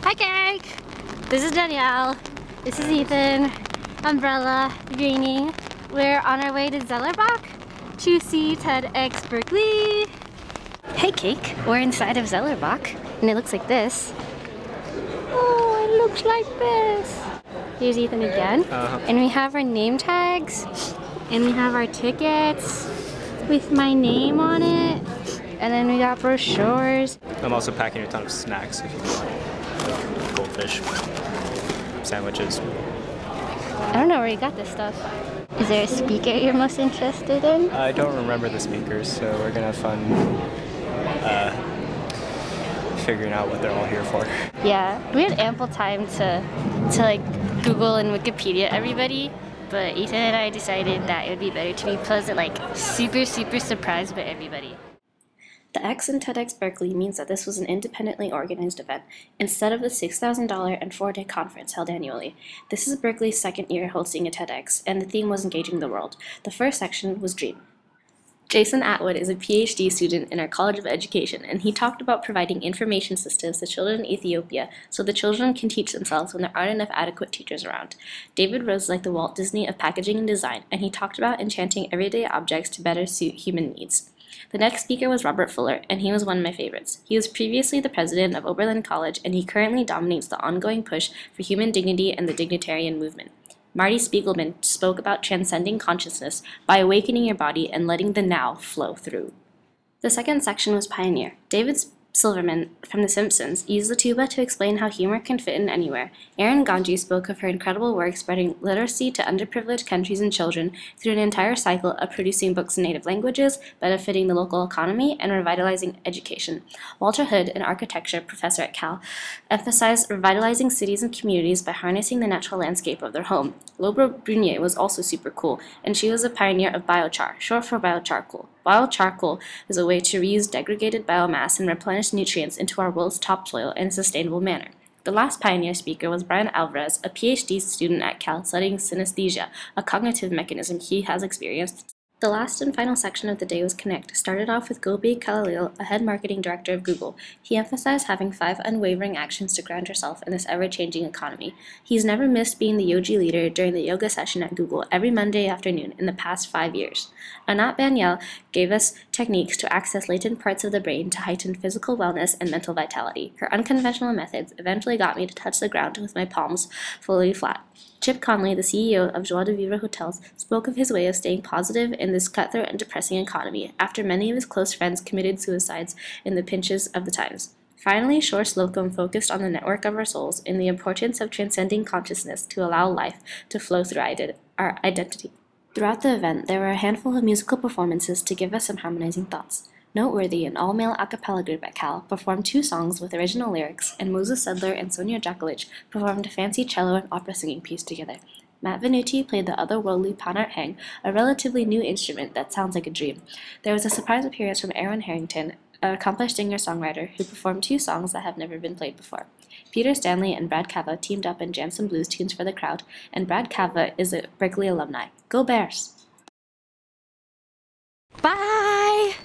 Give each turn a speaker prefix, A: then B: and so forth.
A: Hi Cake! This is Danielle. This is Ethan. Umbrella, Greenie. We're on our way to Zellerbach to see TEDxBerkeley. Hey Cake! We're inside of Zellerbach and it looks like this. Oh, it looks like this. Here's Ethan again. And we have our name tags and we have our tickets with my name on it. And then we got brochures.
B: I'm also packing a ton of snacks if you want. Like goldfish, sandwiches.
A: I don't know where you got this stuff. Is there a speaker you're most interested in?
B: I don't remember the speakers, so we're gonna have fun figuring out what they're all here for.
A: Yeah, we had ample time to like Google and Wikipedia everybody, but Ethan and I decided that it would be better to be pleasant, like super surprised by everybody. The X in TEDxBerkeley means that this was an independently organized event, instead of the $6,000 and 4-day conference held annually. This is Berkeley's second year hosting a TEDx, and the theme was engaging the world. The first section was Dream. Jason Atwood is a PhD student in our College of Education, and he talked about providing information systems to children in Ethiopia so the children can teach themselves when there aren't enough adequate teachers around. David Rose like the Walt Disney of packaging and design, and he talked about enchanting everyday objects to better suit human needs. The next speaker was Robert Fuller, and he was one of my favorites. He was previously the president of Oberlin College, and he currently dominates the ongoing push for human dignity and the dignitarian movement. Marti Spiegelman spoke about transcending consciousness by awakening your body and letting the now flow through. The second section was Pioneer. David Silverman from The Simpsons used the tuba to explain how humor can fit in anywhere. Erin Ganju spoke of her incredible work spreading literacy to underprivileged countries and children through an entire cycle of producing books in native languages, benefiting the local economy, and revitalizing education. Walter Hood, an architecture professor at Cal, emphasized revitalizing cities and communities by harnessing the natural landscape of their home. Lopa Brunjes was also super cool, and she was a pioneer of biochar, short for biocharcoal. Biocharcoal is a way to reuse degraded biomass and replenish nutrients into our world's topsoil in a sustainable manner. The last pioneer speaker was Bryan Alvarez, a PhD student at Cal studying synesthesia, a cognitive mechanism he has experienced. The last and final section of the day was Connect. Started off with Gopi, Kallayil, a head marketing director of Google. He emphasized having 5 unwavering actions to ground yourself in this ever-changing economy. He's never missed being the yogi leader during the yoga session at Google every Monday afternoon in the past 5 years. Anat Baniel gave us techniques to access latent parts of the brain to heighten physical wellness and mental vitality. Her unconventional methods eventually got me to touch the ground with my palms fully flat. Chip Conley, the CEO of Joie de Vivre Hotels, spoke of his way of staying positive in this cutthroat and depressing economy after many of his close friends committed suicides in the pinches of the times. Finally, Slocum focused on the network of our souls and the importance of transcending consciousness to allow life to flow through our identity. Throughout the event, there were a handful of musical performances to give us some harmonizing thoughts. Noteworthy, an all-male a cappella group at Cal, performed 2 songs with original lyrics, and Sedler and Sonja Drakulich performed a fancy cello and opera singing piece together. Venuti played the otherworldly Panart Hang, a relatively new instrument that sounds like a dream. There was a surprise appearance from Erin Harrington, an accomplished singer-songwriter who performed 2 songs that have never been played before. Stanley and Brad Kava teamed up and jammed some blues tunes for the crowd, and Brad Kava is a Berkeley alumni. Go Bears! Bye!